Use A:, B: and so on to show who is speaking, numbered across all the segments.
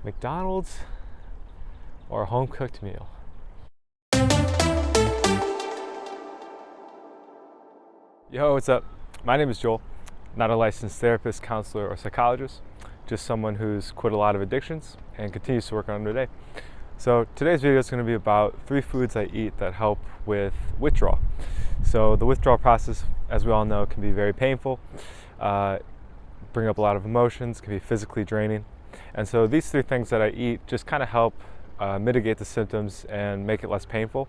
A: McDonald's or a home-cooked meal? Yo, what's up? My name is Joel. Not a licensed therapist, counselor, or psychologist, just someone who's quit a lot of addictions and continues to work on them today. So today's video is going to be about 3 foods I eat that help with withdrawal. So the withdrawal process, as we all know, can be very painful, bring up a lot of emotions, can be physically draining. And so these 3 things that I eat just kind of help mitigate the symptoms and make it less painful.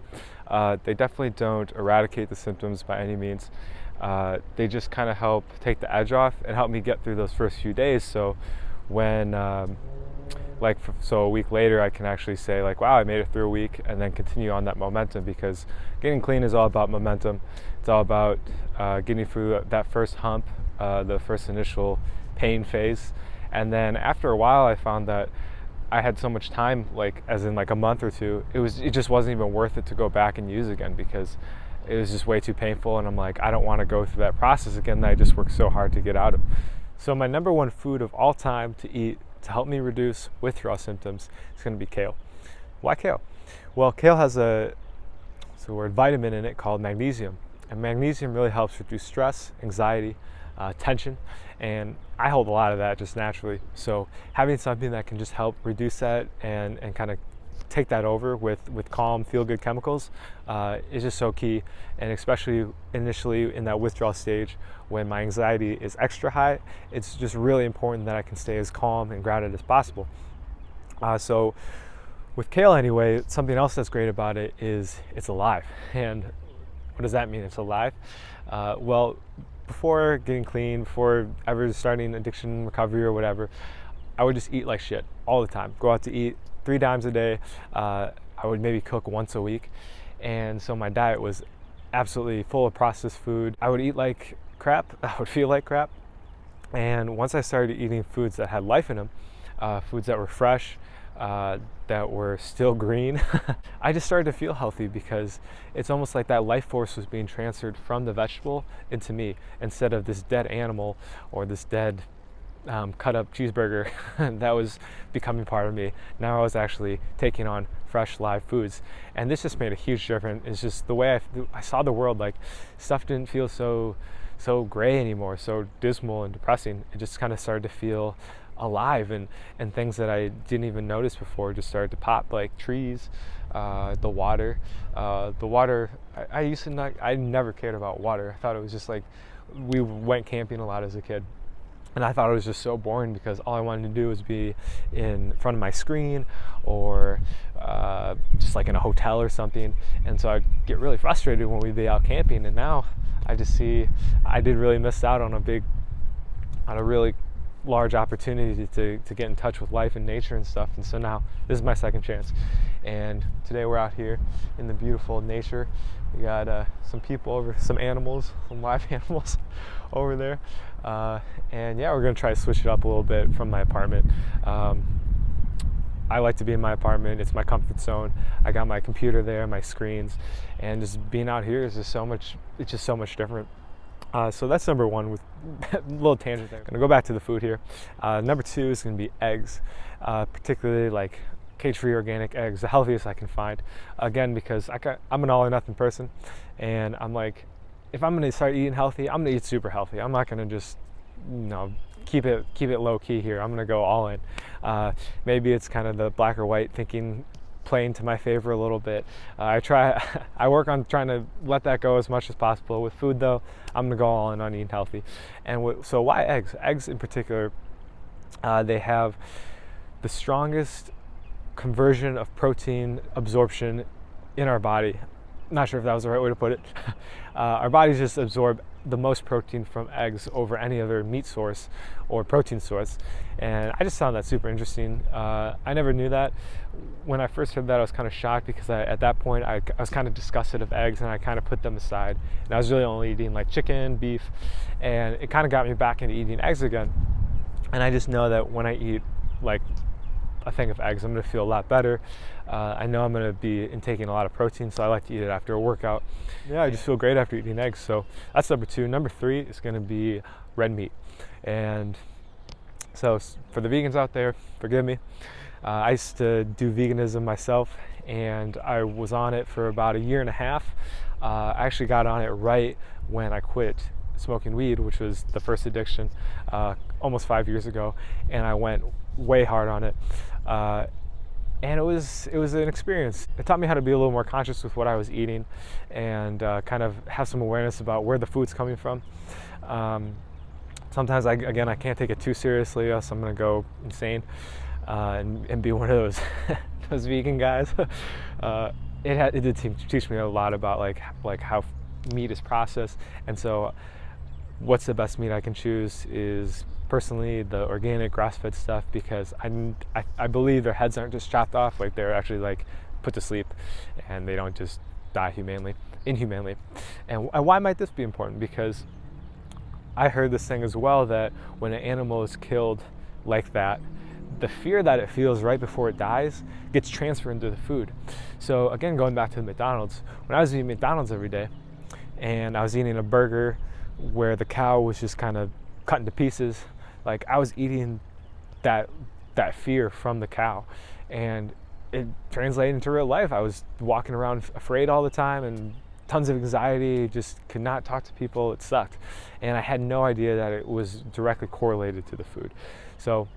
A: They definitely don't eradicate the symptoms by any means. They just kind of help take the edge off and help me get through those first few days. So when, so a week later, I can actually say like, wow, I made it through a week, and then continue on that momentum, because getting clean is all about momentum. It's all about getting through that first hump, the first initial pain phase. And then after a while, I found that I had so much time, like as in like a month or two, it just wasn't even worth it to go back and use again, because it was just way too painful, and I'm like, I don't want to go through that process again that I just worked so hard to get out of. So my number 1 food of all time to eat to help me reduce withdrawal symptoms is going to be kale. Why kale? Well, kale has a vitamin in it called magnesium, and magnesium really helps reduce stress, anxiety, tension, and I hold a lot of that just naturally. So having something that can just help reduce that and kind of take that over with calm, feel-good chemicals is just so key. And especially initially in that withdrawal stage, when my anxiety is extra high, it's just really important that I can stay as calm and grounded as possible. So with kale anyway, something else that's great about it is it's alive. And what does that mean, it's alive? Well, before getting clean, before ever starting addiction recovery or whatever, I would just eat like shit all the time. Go out to eat 3 times a day. I would maybe cook once a week. And so my diet was absolutely full of processed food. I would eat like crap. I would feel like crap. And once I started eating foods that had life in them, foods that were fresh, that were still green, I just started to feel healthy, because it's almost like that life force was being transferred from the vegetable into me, instead of this dead animal or this dead cut up cheeseburger that was becoming part of me. Now I was actually taking on fresh live foods, and this just made a huge difference. It's just the way I saw the world. Like, stuff didn't feel so gray anymore, so dismal and depressing. It just kind of started to feel alive, and things that I didn't even notice before just started to pop, like trees, the water. I never cared about water. I thought it was just like, we went camping a lot as a kid, and I thought it was just so boring, because all I wanted to do was be in front of my screen, or just like in a hotel or something. And so I'd get really frustrated when we'd be out camping. And now I just see I did really miss out on a really large opportunity to get in touch with life and nature and stuff. And so now this is my second chance. And today we're out here in the beautiful nature. We got some people over, some animals, some live animals over there. And yeah, we're gonna try to switch it up a little bit from my apartment. I like to be in my apartment. It's my comfort zone. I got my computer there, my screens, and just being out here is just so much, it's just so much different. So that's number 1, with a little tangent there. Gonna go back to the food here. Number 2 is gonna be eggs, particularly like cage-free organic eggs, the healthiest I can find. Again, because I'm an all or nothing person, and I'm like, if I'm gonna start eating healthy, I'm gonna eat super healthy. I'm not gonna just, keep it low key here. I'm gonna go all in. Maybe it's kind of the black or white thinking playing to my favor a little bit. I work on trying to let that go as much as possible. With food though, I'm gonna go all in on eating healthy. And so why eggs? Eggs in particular, they have the strongest conversion of protein absorption in our body. Not sure if that was the right way to put it. Our bodies just absorb the most protein from eggs over any other meat source or protein source, and I just found that super interesting. I never knew that. When I first heard that, I was kind of shocked, because at that point I was kind of disgusted of eggs, and I kind of put them aside, and I was really only eating like chicken, beef, and it kind of got me back into eating eggs again. And I just know that when I eat like a thing of eggs, I'm going to feel a lot better. I know I'm going to be intaking a lot of protein, so I like to eat it after a workout. Yeah, I just feel great after eating eggs. So that's number 2. Number 3 is going to be red meat. And so for the vegans out there, forgive me. I used to do veganism myself, and I was on it for about a year and a half. I actually got on it right when I quit smoking weed, which was the first addiction, almost 5 years ago, and I went way hard on it. And it was an experience. It taught me how to be a little more conscious with what I was eating, and kind of have some awareness about where the food's coming from. Sometimes I can't take it too seriously, else I'm gonna go insane and be one of those those vegan guys. It did teach me a lot about like how meat is processed, and so what's the best meat I can choose is personally the organic grass-fed stuff, because I believe their heads aren't just chopped off, like they're actually like put to sleep, and they don't just die inhumanely. And why might this be important? Because I heard this thing as well, that when an animal is killed like that, the fear that it feels right before it dies gets transferred into the food. So again, going back to the McDonald's, when I was eating McDonald's every day, and I was eating a burger where the cow was just kind of cut into pieces, like I was eating that fear from the cow, and it translated into real life. I was walking around afraid all the time, and tons of anxiety, just could not talk to people. It sucked, and I had no idea that it was directly correlated to the food. So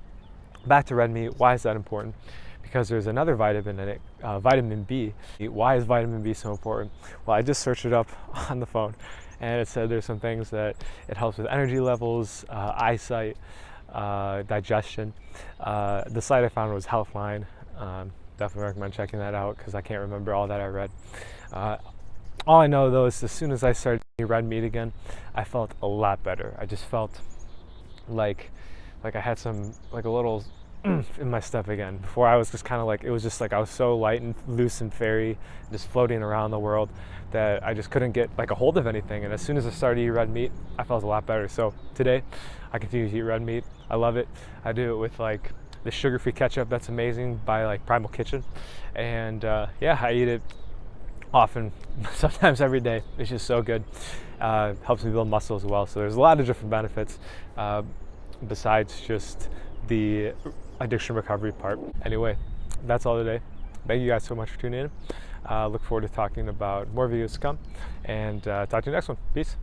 A: back to red meat. Why is that important? Because there's another vitamin in it, vitamin B. Why is vitamin B so important? Well, I just searched it up on the phone, and it said there's some things that it helps with energy levels, eyesight, digestion. The site I found was Healthline. Definitely recommend checking that out, because I can't remember all that I read. All I know though is as soon as I started eating red meat again, I felt a lot better. I just felt like I had some, like a little in my step again. Before I was just kind of like, it was just like I was so light and loose and fairy, just floating around the world, that I just couldn't get like a hold of anything. And as soon as I started eating red meat, I felt a lot better. So today, I continue to eat red meat. I love it. I do it with like the sugar-free ketchup that's amazing by like Primal Kitchen, and yeah, I eat it often, sometimes every day. It's just so good. Helps me build muscle as well. So there's a lot of different benefits besides just the addiction recovery part. Anyway, that's all today. Thank you guys so much for tuning in. Look forward to talking about more videos to come, and talk to you next one. Peace.